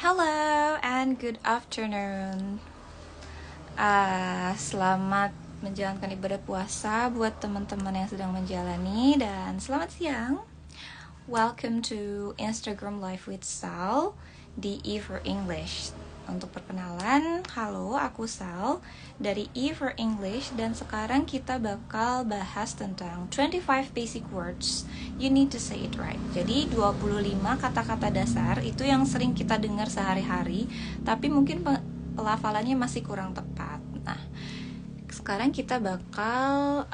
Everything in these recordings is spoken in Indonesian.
Hello and good afternoon. Selamat menjalankan ibadah puasa buat teman-teman yang sedang menjalani, dan selamat siang. Welcome to Instagram Live with Sal di E for English. Untuk perkenalan, halo, aku Sal dari E for English, dan sekarang kita bakal bahas tentang 25 basic words you need to say it right. Jadi 25 kata-kata dasar itu yang sering kita dengar sehari-hari, tapi mungkin pelafalannya masih kurang tepat. Nah, sekarang kita bakal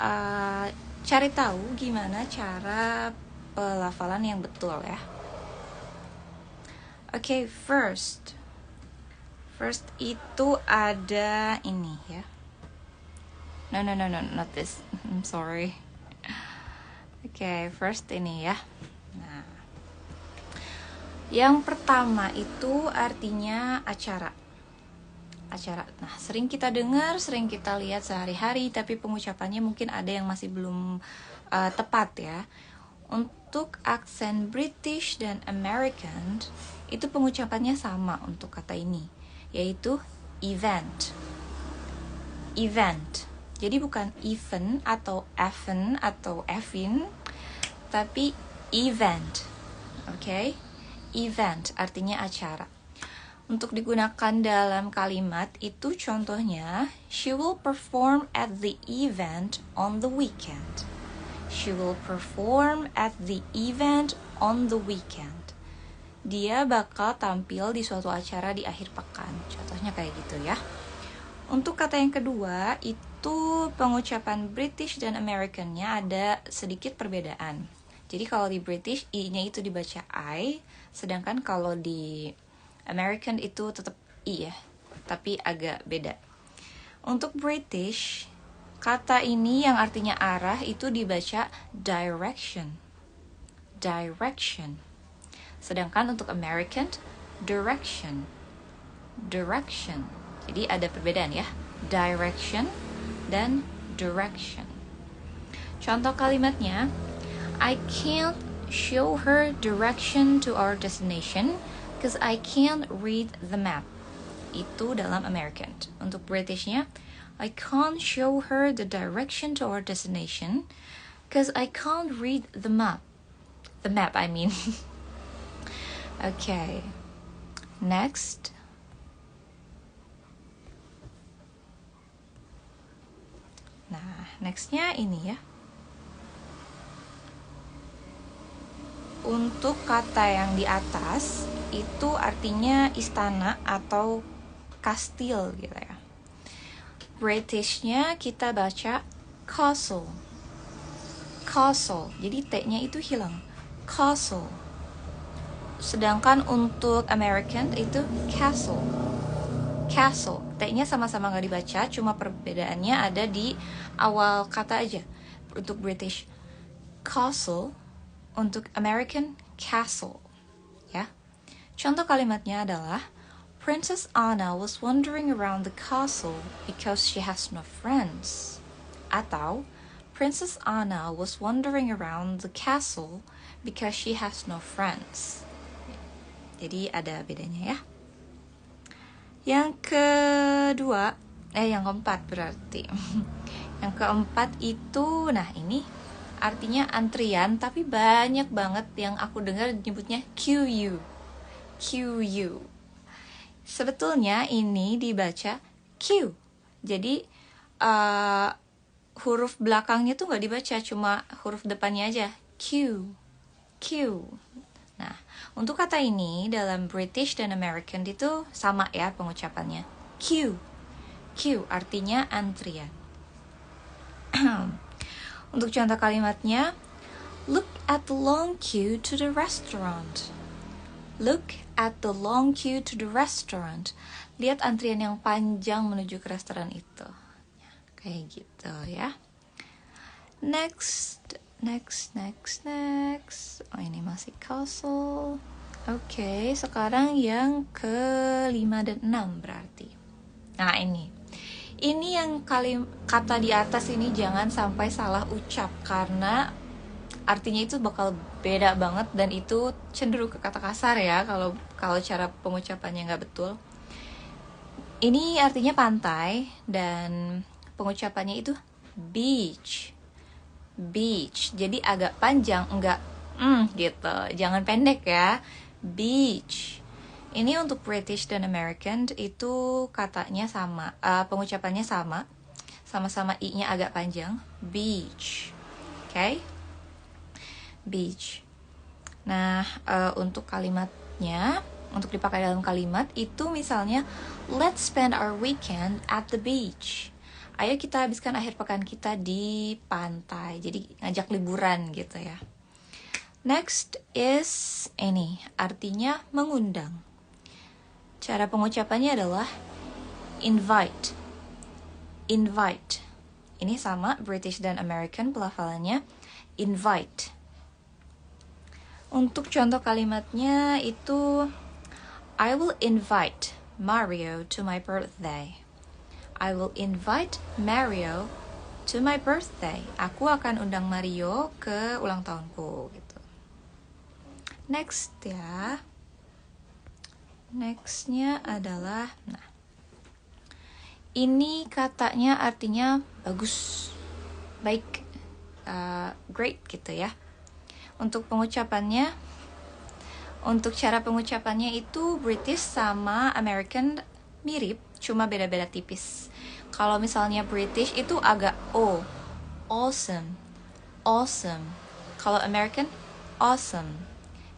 cari tahu gimana cara pelafalan yang betul ya. Oke, first itu ada ini ya. No, not this. I'm sorry. Oke, first ini ya. Nah, yang pertama itu artinya acara. Nah, sering kita dengar, sering kita lihat sehari-hari, tapi pengucapannya mungkin ada yang masih belum tepat ya. Untuk aksen British dan American, itu pengucapannya sama untuk kata ini, yaitu event. Jadi bukan even atau even atau evin, tapi event. Oke? Event artinya acara. Untuk digunakan dalam kalimat itu contohnya, she will perform at the event on the weekend. She will perform at the event on the weekend. Dia bakal tampil di suatu acara di akhir pekan. Contohnya kayak gitu ya. Untuk kata yang kedua, itu pengucapan British dan American-nya ada sedikit perbedaan. Jadi kalau di British, I-nya itu dibaca I, sedangkan kalau di American itu tetap I ya, tapi agak beda. Untuk British, kata ini yang artinya arah itu dibaca direction. Sedangkan untuk American, direction. Jadi ada perbedaan ya, direction dan direction. Contoh kalimatnya, I can't show her direction to our destination because I can't read the map. Itu dalam American. Untuk Britishnya, I can't show her the direction to our destination because I can't read the map. The map, I mean. Okay, next. Nah, nextnya ini ya. Untuk kata yang di atas, itu artinya istana atau kastil gitu ya. Britishnya kita baca castle. Jadi T-nya itu hilang. Castle. Sedangkan untuk American itu castle. T-nya sama-sama gak dibaca, cuma perbedaannya ada di awal kata aja. Untuk British castle, untuk American castle. Ya. Contoh kalimatnya adalah, Princess Anna was wandering around the castle because she has no friends. Atau, Princess Anna was wandering around the castle because she has no friends. Jadi ada bedanya ya. Yang keempat berarti. Yang keempat itu, nah ini artinya antrian, tapi banyak banget yang aku dengar nyebutnya QU. Sebetulnya ini dibaca Q. Jadi huruf belakangnya tuh nggak dibaca, cuma huruf depannya aja. Q. Nah, untuk kata ini dalam British dan American itu sama ya pengucapannya. Q artinya antrian. Untuk contoh kalimatnya, look at the long queue to the restaurant. Lihat antrian yang panjang menuju ke restoran itu. Kayak gitu ya. Next. Oh, ini masih castle. Oke, sekarang yang ke-5 dan 6 berarti. Nah, ini yang kata di atas ini jangan sampai salah ucap, karena artinya itu bakal beda banget, dan itu cenderung ke kata kasar ya kalau cara pengucapannya nggak betul. Ini artinya pantai dan pengucapannya itu beach. Beach. Jadi agak panjang, enggak gitu. Jangan pendek ya. Beach. Ini untuk British dan American itu katanya sama, pengucapannya sama. Sama-sama i-nya agak panjang. Beach. Oke? Okay? Beach. Nah, untuk kalimatnya, untuk dipakai dalam kalimat itu misalnya, let's spend our weekend at the beach. Ayo kita habiskan akhir pekan kita di pantai. Jadi ngajak liburan gitu ya. Next is ini, artinya mengundang. Cara pengucapannya adalah invite. Invite. Ini sama British dan American pelafalannya invite. Untuk contoh kalimatnya itu, I will invite Mario to my birthday. I will invite Mario to my birthday. Aku akan undang Mario ke ulang tahunku gitu. Next ya. Nextnya adalah, nah, ini katanya artinya bagus, baik, great gitu ya. Untuk pengucapannya, untuk cara pengucapannya itu British sama American mirip, cuma beda-beda tipis. Kalau misalnya British itu agak O, awesome, awesome. Kalau American, awesome.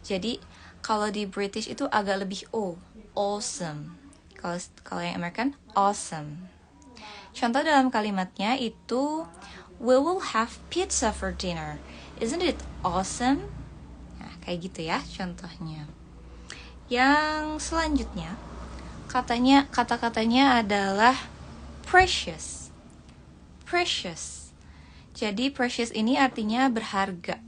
Jadi kalau di British itu agak lebih O, awesome. Kalau yang American, awesome. Contoh dalam kalimatnya itu, we will have pizza for dinner. Isn't it awesome? Nah, kayak gitu ya contohnya. Yang selanjutnya, kata-katanya adalah precious. Precious. Jadi precious ini artinya berharga.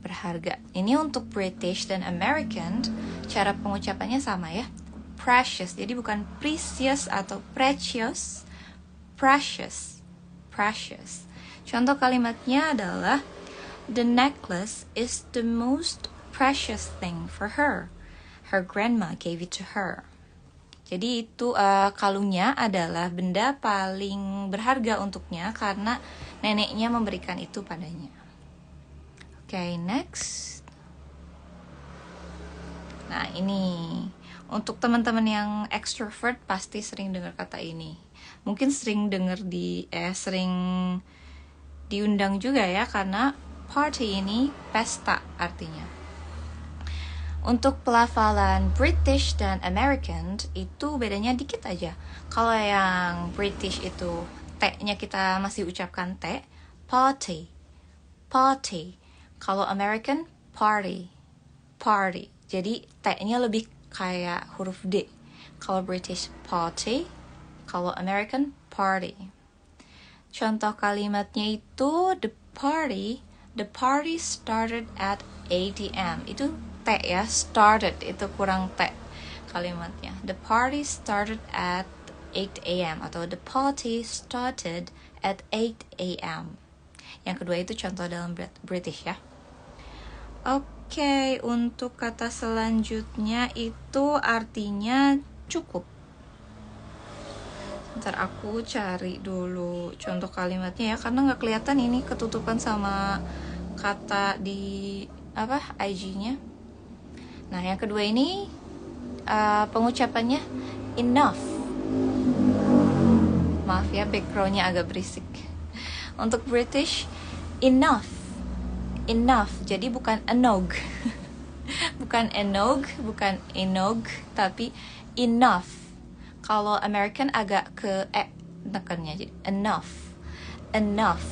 Berharga. Ini untuk British dan American, cara pengucapannya sama ya. Precious. Jadi bukan precious atau precious. Precious. Precious. Contoh kalimatnya adalah, the necklace is the most precious thing for her. Her grandma gave it to her. Jadi itu kalungnya adalah benda paling berharga untuknya karena neneknya memberikan itu padanya. Oke, next. Nah, ini untuk teman-teman yang extrovert pasti sering dengar kata ini. Mungkin sering dengar sering diundang juga ya, karena party ini pesta artinya. Untuk pelafalan British dan American itu bedanya dikit aja. Kalau yang British itu T-nya kita masih ucapkan T, party, party. Kalau American, party, party. Jadi T-nya lebih kayak huruf D. Kalau British, party. Kalau American, party. Contoh kalimatnya itu, the party started at 8 a.m. Itu T ya, started, itu kurang T kalimatnya. The party started at 8 a.m. atau the party started at 8 a.m. Yang kedua itu contoh dalam British ya. Oke, untuk kata selanjutnya itu artinya cukup. Ntar aku cari dulu contoh kalimatnya ya, karena nggak kelihatan ini ketutupan sama kata di IG-nya. Nah, yang kedua ini pengucapannya enough. Maaf ya, background-nya agak berisik. Untuk British, enough. Enough. Jadi bukan enog. Bukan enog, bukan enog, tapi enough. Kalau American agak ke nekannya, jadi enough. Enough.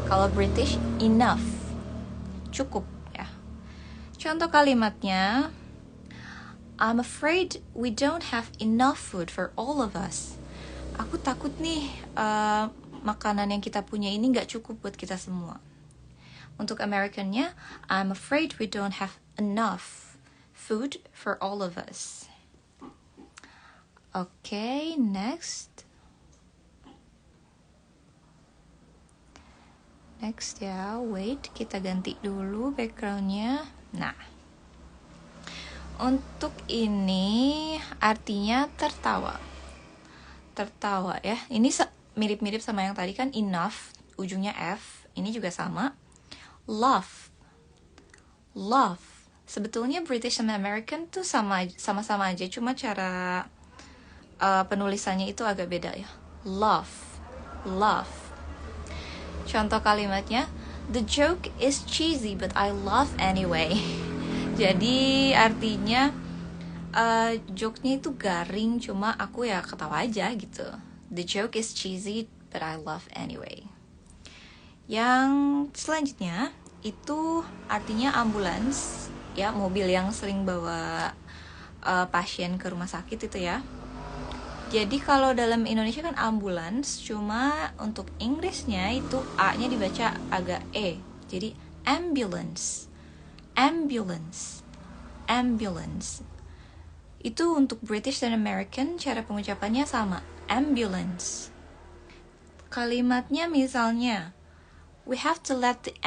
Kalau British, enough. Cukup ya. Contoh kalimatnya, I'm afraid we don't have enough food for all of us. Aku takut nih makanan yang kita punya ini gak cukup buat kita semua. Untuk Americannya, I'm afraid we don't have enough food for all of us. Okay, next. Next ya, wait, kita ganti dulu backgroundnya. Nah, untuk ini artinya tertawa. Tertawa ya. Ini mirip-mirip sama yang tadi kan, enough, ujungnya F. Ini juga sama. Laugh. Laugh. Sebetulnya British sama American tuh sama-sama aja, cuma cara penulisannya itu agak beda ya. Laugh. Laugh. Contoh kalimatnya, the joke is cheesy but I laugh anyway. Jadi artinya joke-nya itu garing, cuma aku ya ketawa aja gitu. The joke is cheesy but I laugh anyway. Yang selanjutnya itu artinya ambulans, ya, mobil yang sering bawa pasien ke rumah sakit itu ya. Jadi kalau dalam Indonesia kan ambulans, cuma untuk Inggrisnya itu A-nya dibaca agak E. Jadi ambulance. Ambulance. Ambulance. Itu untuk British dan American cara pengucapannya sama. Ambulance. Kalimatnya misalnya, we have to let the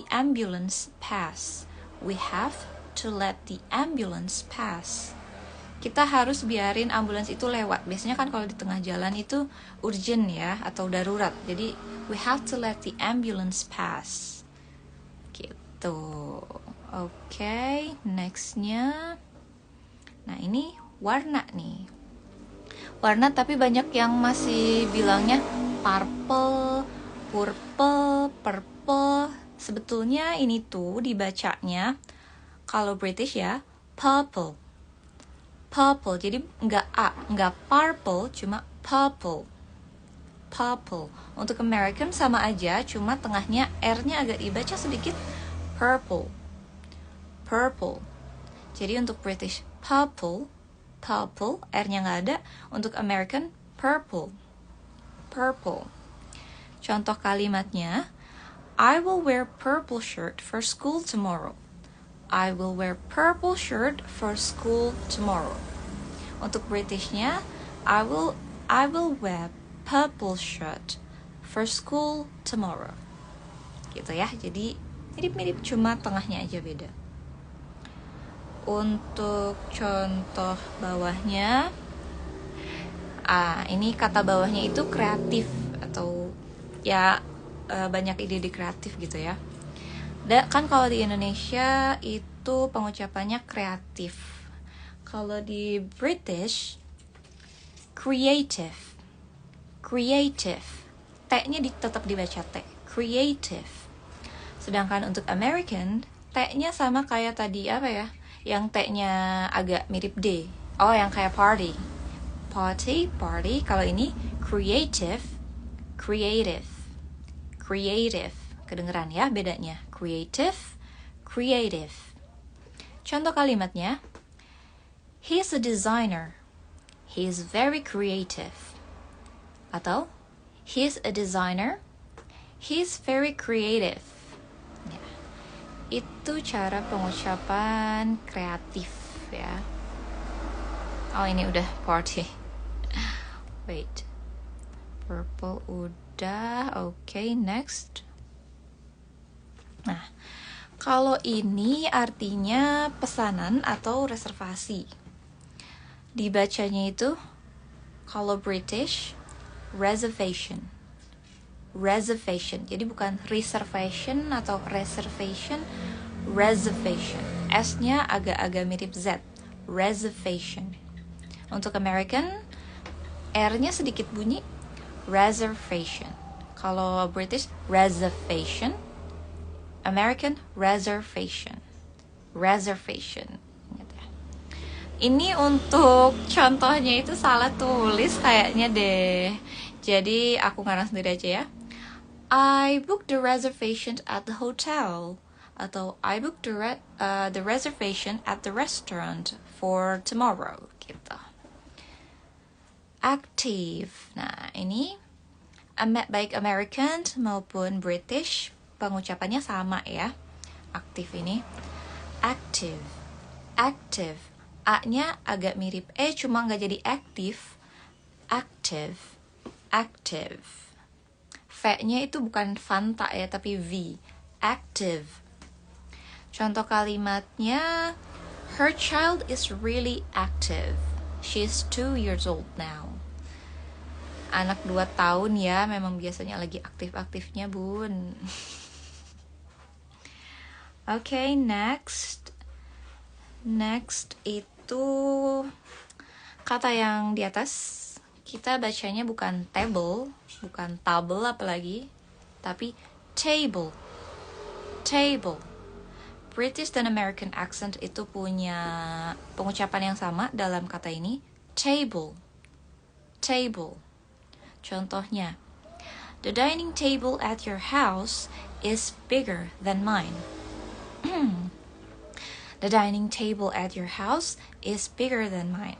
ambulance pass. We have to let the ambulance pass. Kita harus biarin ambulans itu lewat. Biasanya kan kalau di tengah jalan itu urgent ya, atau darurat. Jadi we have to let the ambulance pass. Gitu. Oke, nextnya. Nah ini warna nih. Warna tapi banyak yang masih bilangnya purple, purple, purple. Sebetulnya ini tuh dibacanya kalau British ya purple. Purple, jadi nggak A, nggak purple, cuma purple. Purple. Untuk American sama aja, cuma tengahnya R-nya agak dibaca sedikit purple. Purple. Jadi untuk British purple, purple, R-nya nggak ada. Untuk American purple. Purple. Contoh kalimatnya, I will wear purple shirt for school tomorrow. I will wear purple shirt for school tomorrow. Untuk Britishnya, I will wear purple shirt for school tomorrow. Gitu ya. Jadi mirip-mirip, cuma tengahnya aja beda. Untuk contoh bawahnya, ini kata bawahnya itu kreatif atau ya banyak ide-ide kreatif gitu ya. Kan kalau di Indonesia itu pengucapannya kreatif. Kalau di British, creative. Creative. T-nya tetap dibaca T. Creative. Sedangkan untuk American, T-nya sama kayak tadi apa ya? Yang T-nya agak mirip D. Oh, yang kayak party. Party, party. Kalau ini creative, creative. Creative. Kedengeran ya bedanya. Creative, creative. Contoh kalimatnya, he's a designer. He's very creative. Atau, he's a designer. He's very creative. Ya. Itu cara pengucapan kreatif ya. Oh, ini udah party. Wait. Purple udah. Okay, next. Nah, kalau ini artinya pesanan atau reservasi. Dibacanya itu, kalau British, reservation. Reservation. Jadi bukan reservation atau reservation, reservation. S-nya agak-agak mirip Z. Reservation. Untuk American, R-nya sedikit bunyi, reservation. Kalau British, reservation. American, reservation. Reservation. Ini untuk contohnya itu salah tulis kayaknya deh. Jadi aku ngarang sendiri aja ya. I booked the reservation at the hotel. Atau I booked the reservation at the restaurant for tomorrow. Gitu. Active. Nah, ini baik American maupun British pengucapannya sama ya. Aktif ini. Active. Active. A-nya agak mirip E, cuma nggak jadi aktif. Active. Active. V-nya itu bukan Fanta ya, tapi V. Active. Contoh kalimatnya, her child is really active. She is 2 years old now. Anak 2 tahun ya, memang biasanya lagi aktif-aktifnya, Bun. Okay, next. Next itu kata yang di atas. Kita bacanya bukan table, bukan table apalagi, tapi table. Table. British dan American accent itu punya pengucapan yang sama dalam kata ini. Table. Table. Contohnya, the dining table at your house is bigger than mine. The dining table at your house is bigger than mine.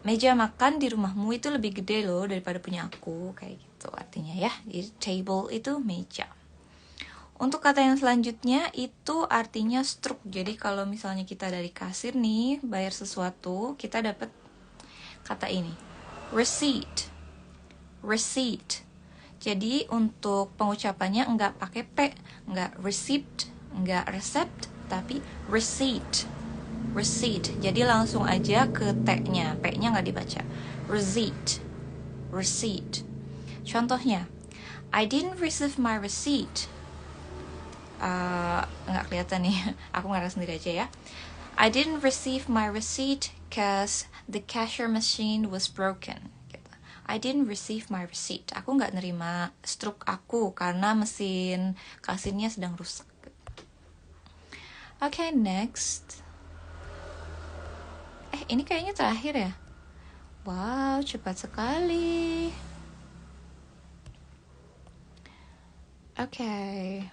Meja makan di rumahmu itu lebih gede loh daripada punya aku, kayak gitu artinya ya. Jadi table itu meja. Untuk kata yang selanjutnya itu artinya struk. Jadi kalau misalnya kita dari kasir nih bayar sesuatu, kita dapat kata ini, receipt. Receipt. Jadi untuk pengucapannya enggak pakai P, enggak receipt, enggak recept, tapi receipt. Receipt. Jadi langsung aja ke T-nya, P-nya enggak dibaca. Receipt. Receipt. Contohnya, I didn't receive my receipt. Nggak kelihatan nih, aku ngarang sendiri aja ya. I didn't receive my receipt cause the cashier machine was broken. Gitu. I didn't receive my receipt. Aku nggak nerima struk aku karena mesin kasirnya sedang rusak. Okay, next. Ini kayaknya terakhir ya. Wow, cepat sekali. Okay.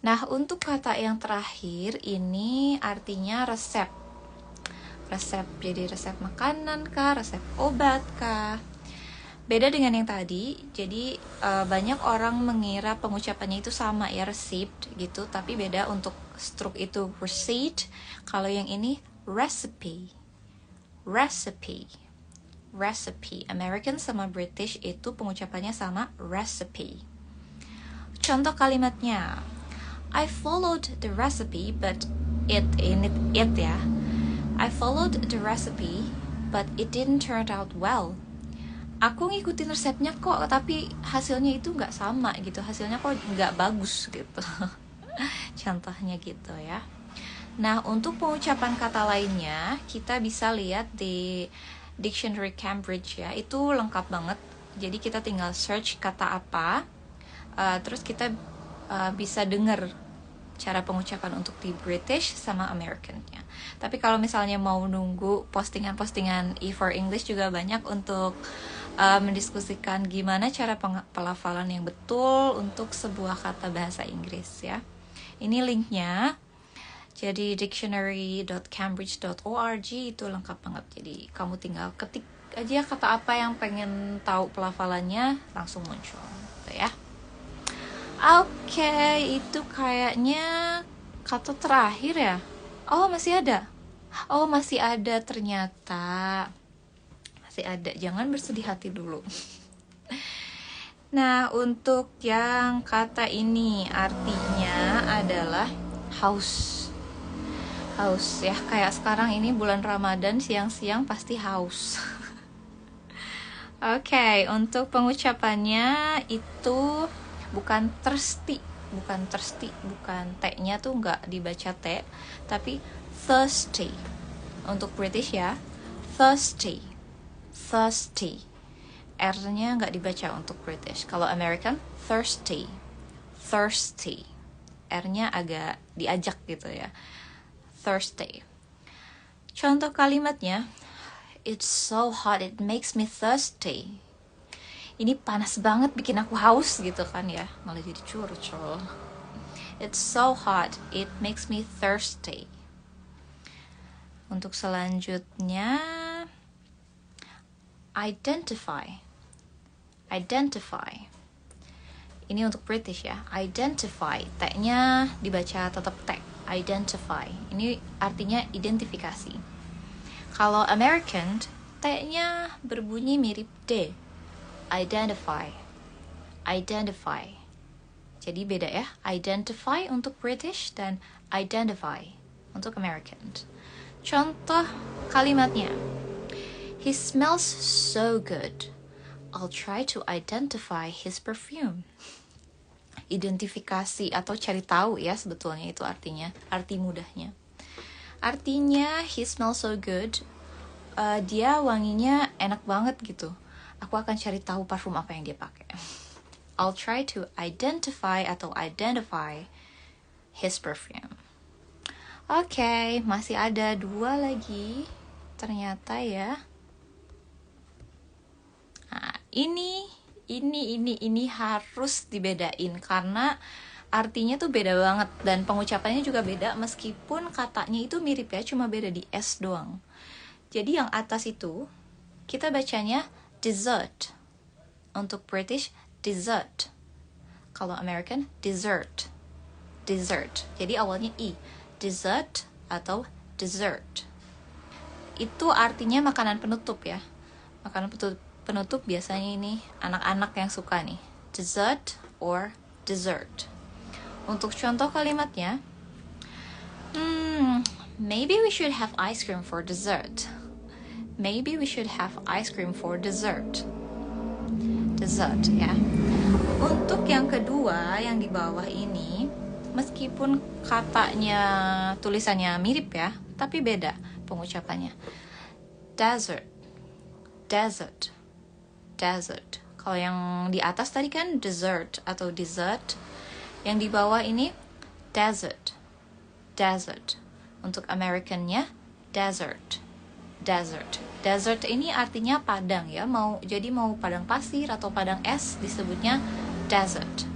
Nah, untuk kata yang terakhir ini artinya resep. Resep, jadi resep makanan kah, resep obat kah. Beda dengan yang tadi, jadi banyak orang mengira pengucapannya itu sama ya, receipt gitu, tapi beda untuk struk itu receipt. Kalau yang ini recipe. Recipe. Recipe. American sama British itu pengucapannya sama, recipe. Contoh kalimatnya, I followed the recipe, but it ya. I followed the recipe, but it didn't turn out well. Aku ngikutin resepnya kok, tapi hasilnya itu nggak sama gitu. Hasilnya kok nggak bagus gitu. Contohnya gitu ya. Nah, untuk pengucapan kata lainnya, kita bisa lihat di Dictionary Cambridge ya. Itu lengkap banget. Jadi kita tinggal search kata apa, terus kita bisa dengar cara pengucapan untuk di British sama American-nya. Tapi kalau misalnya mau nunggu postingan-postingan E4English juga banyak untuk mendiskusikan gimana cara pelafalan yang betul untuk sebuah kata bahasa Inggris ya. Ini linknya. Jadi dictionary.cambridge.org itu lengkap banget. Jadi kamu tinggal ketik aja kata apa yang pengen tahu pelafalannya, langsung muncul gitu ya. Oke, itu kayaknya kata terakhir ya. Oh, masih ada. Oh, masih ada ternyata. Masih ada. Jangan bersedih hati dulu. Nah, untuk yang kata ini artinya adalah haus. Haus ya, kayak sekarang ini bulan Ramadan, siang-siang pasti haus. Oke, untuk pengucapannya itu bukan thirsty, bukan T-nya tuh nggak dibaca T, tapi thirsty. Untuk British ya, thirsty. R-nya nggak dibaca untuk British. Kalau American, thirsty. R-nya agak diajak gitu ya. Thirsty. Contoh kalimatnya, it's so hot it makes me thirsty. Ini panas banget bikin aku haus gitu kan ya, malah jadi curcol. It's so hot it makes me thirsty. Untuk selanjutnya, identify. Ini untuk British ya, identify. T-nya dibaca tetap T. Identify. Ini artinya identifikasi. Kalau American, T-nya berbunyi mirip D. identify. Identify. Jadi beda ya, identify untuk British dan identify untuk American. Contoh kalimatnya. He smells so good. I'll try to identify his perfume. Identifikasi atau cari tahu ya sebetulnya itu artinya, arti mudahnya. Artinya he smells so good. Dia wanginya enak banget gitu. Aku akan cari tahu parfum apa yang dia pakai. I'll try to identify his perfume. Oke, masih ada 2 lagi ternyata ya. Nah, ini harus dibedain karena artinya tuh beda banget dan pengucapannya juga beda meskipun katanya itu mirip ya, cuma beda di S doang. Jadi yang atas itu kita bacanya dessert. Untuk British dessert. Kalau American dessert. Dessert. Jadi awalnya I. Dessert atau dessert. Itu artinya makanan penutup ya. Makanan penutup biasanya ini anak-anak yang suka nih. Dessert or dessert. Untuk contoh kalimatnya, maybe we should have ice cream for dessert. Maybe we should have ice cream for dessert. Dessert ya. Untuk yang kedua yang di bawah ini, meskipun katanya tulisannya mirip ya, tapi beda pengucapannya. Desert. Desert. Desert. Kalau yang di atas tadi kan dessert atau dessert. Yang di bawah ini desert. Desert. Untuk Americannya desert. Desert. Desert ini artinya padang ya. Jadi mau padang pasir atau padang es disebutnya desert.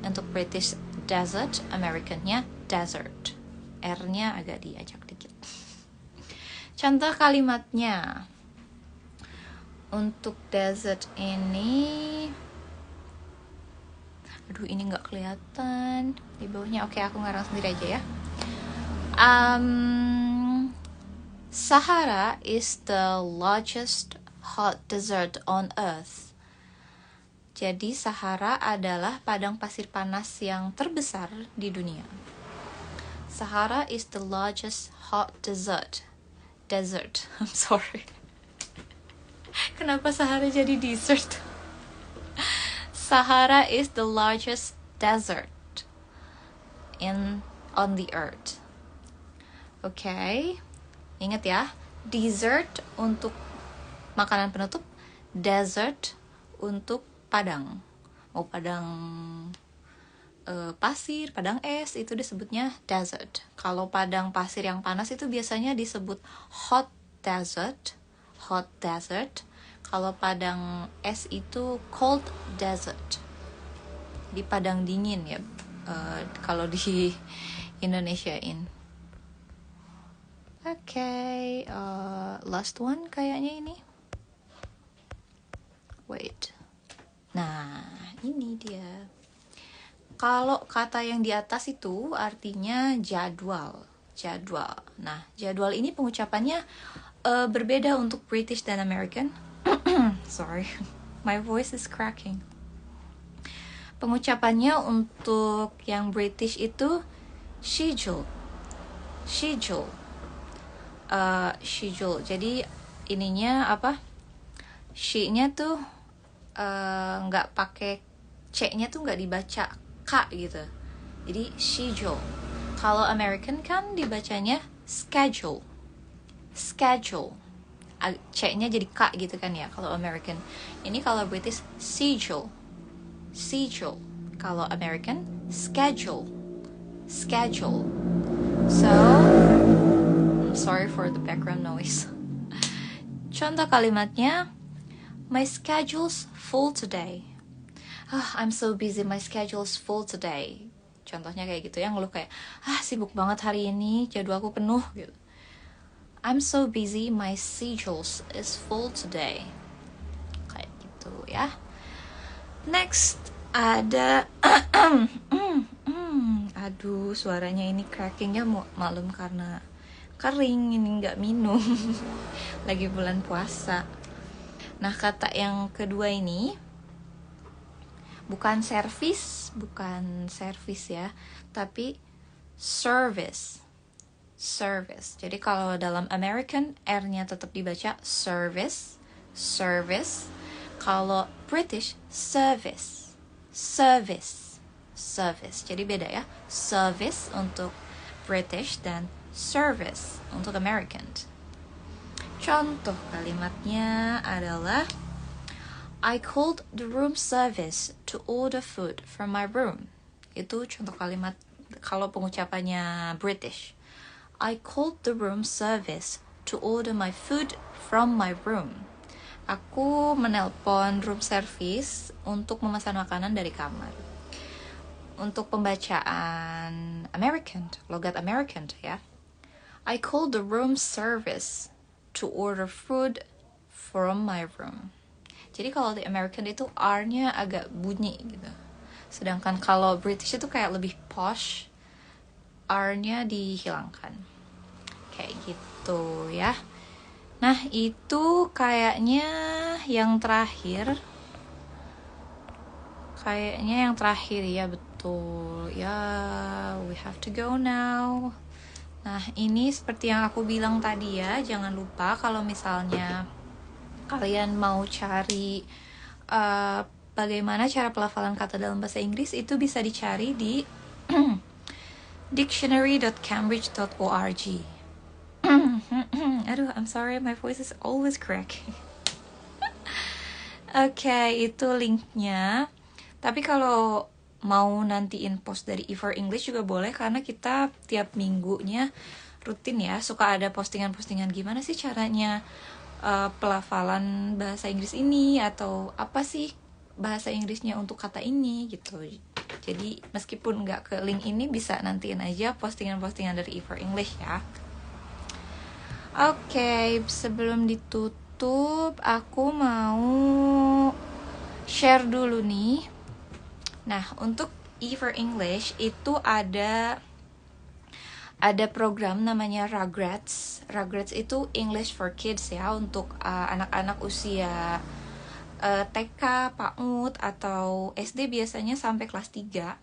Untuk British desert, Americannya desert. R-nya agak diajak dikit. Contoh kalimatnya. Untuk desert ini, aduh ini nggak kelihatan di bawahnya. Oke, aku ngarang sendiri aja ya. Sahara is the largest hot desert on earth. Jadi Sahara adalah padang pasir panas yang terbesar di dunia. Sahara is the largest hot desert. Desert. I'm sorry. Kenapa Sahara jadi dessert? Sahara is the largest desert on the earth. Okay. Ingat ya, dessert untuk makanan penutup, desert untuk padang. Mau padang pasir, padang es, itu disebutnya desert. Kalau padang pasir yang panas itu biasanya disebut hot desert. Hot desert. Kalau padang es itu cold desert. Di padang dingin ya, kalau di Indonesiain. Okay, last one kayaknya ini. Wait. Nah, ini dia. Kalau kata yang di atas itu artinya jadwal. Jadwal. Nah, jadwal ini pengucapannya berbeda untuk British dan American. Sorry, my voice is cracking. Pengucapannya untuk yang British itu schedule. Schedule. Schedule. Jadi ininya apa? She-nya tuh nggak pakai C-nya tuh nggak dibaca K gitu. Jadi schedule. Kalau American kan dibacanya schedule. Schedule. C-nya jadi K gitu kan ya kalau American. Ini kalau British schedule. Schedule. Kalau American schedule. Schedule. So sorry for the background noise. Contoh kalimatnya, my schedule's full today. I'm so busy, my schedule's full today. Contohnya kayak gitu ya, ngeluh kayak, sibuk banget hari ini, jadwalku penuh gitu. I'm so busy, my schedule is full today. Kayak gitu ya. Next ada aduh suaranya ini crackingnya malum karena kering, ini nggak minum. Lagi bulan puasa. Nah, kata yang kedua ini bukan service ya, tapi service. Jadi kalau dalam American R-nya tetap dibaca service. Kalau British service. Jadi beda ya. Service untuk British dan service untuk American. Contoh kalimatnya adalah I called the room service to order food from my room. Itu contoh kalimat kalau pengucapannya British. I called the room service to order my food from my room. Aku menelpon room service untuk memesan makanan dari kamar. Untuk pembacaan American, logat American ya. I called the room service to order food from my room. Jadi kalau di American itu R-nya agak bunyi gitu. Sedangkan kalau British itu kayak lebih posh, R-nya dihilangkan. Kayak gitu ya. Nah, itu kayaknya yang terakhir. Ya, betul. Ya, we have to go now. Nah, ini seperti yang aku bilang tadi ya, jangan lupa kalau misalnya kalian mau cari bagaimana cara pelafalan kata dalam bahasa Inggris, itu bisa dicari di dictionary.cambridge.org. Aduh, I'm sorry, my voice is always cracking. Oke, itu linknya. Tapi kalau mau nantiin post dari E4 English juga boleh, karena kita tiap minggunya rutin ya, suka ada postingan-postingan gimana sih caranya pelafalan bahasa Inggris ini, atau apa sih bahasa Inggrisnya untuk kata ini gitu. Jadi meskipun nggak ke link ini, bisa nantiin aja postingan-postingan dari E4 English ya. Oke, sebelum ditutup aku mau share dulu nih. Nah, untuk E4 English itu ada program namanya Rugrats. Rugrats itu English for Kids ya, untuk anak-anak usia TK, PAUD, atau SD biasanya sampai kelas 3.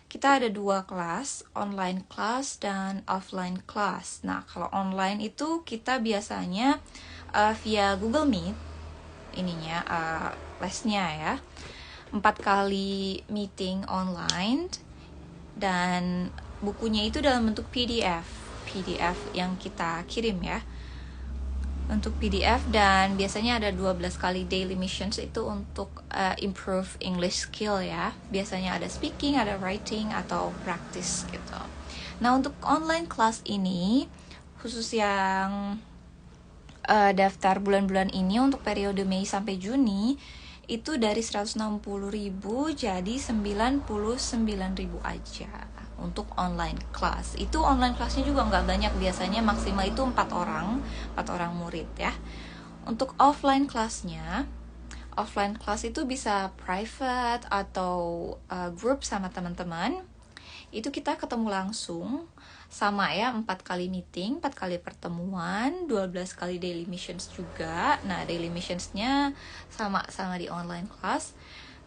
Kita ada 2 kelas, online class dan offline class. Nah, kalau online itu kita biasanya via Google Meet ininya lesnya ya. 4 kali meeting online, dan bukunya itu dalam bentuk PDF yang kita kirim ya, untuk PDF. Dan biasanya ada 12 kali daily missions itu untuk improve English skill ya. Biasanya ada speaking, ada writing, atau practice gitu. Nah, untuk online class ini, khusus yang daftar bulan-bulan ini untuk periode Mei sampai Juni, itu dari 160.000 jadi 99.000 aja untuk online class. Itu online classnya juga nggak banyak, biasanya maksimal itu 4 orang murid ya. Untuk offline classnya, offline class itu bisa private atau group sama teman-teman. Itu kita ketemu langsung, sama ya, 4 kali meeting, 4 kali pertemuan, 12 kali daily missions juga. Nah, daily missionsnya sama di online class.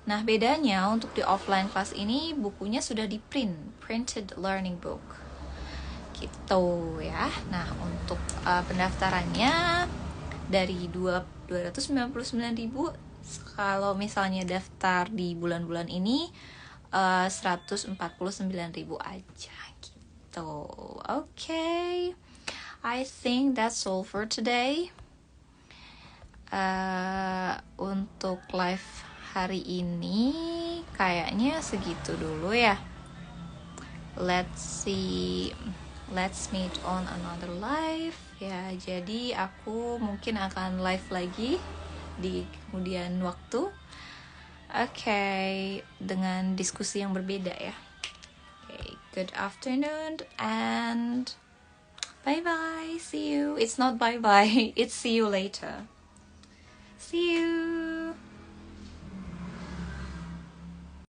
Nah, bedanya untuk di offline class ini bukunya sudah di printed learning book gitu ya. Nah, untuk pendaftarannya dari 299.000, kalau misalnya daftar di bulan-bulan ini 149.000 aja gitu. Okay, I think that's all for today. Untuk live hari ini kayaknya segitu dulu ya. Let's meet on another live ya. Jadi aku mungkin akan live lagi di kemudian waktu. Okay, dengan diskusi yang berbeda ya. Okay, good afternoon and bye-bye. See you. It's not bye-bye. It's see you later. See you.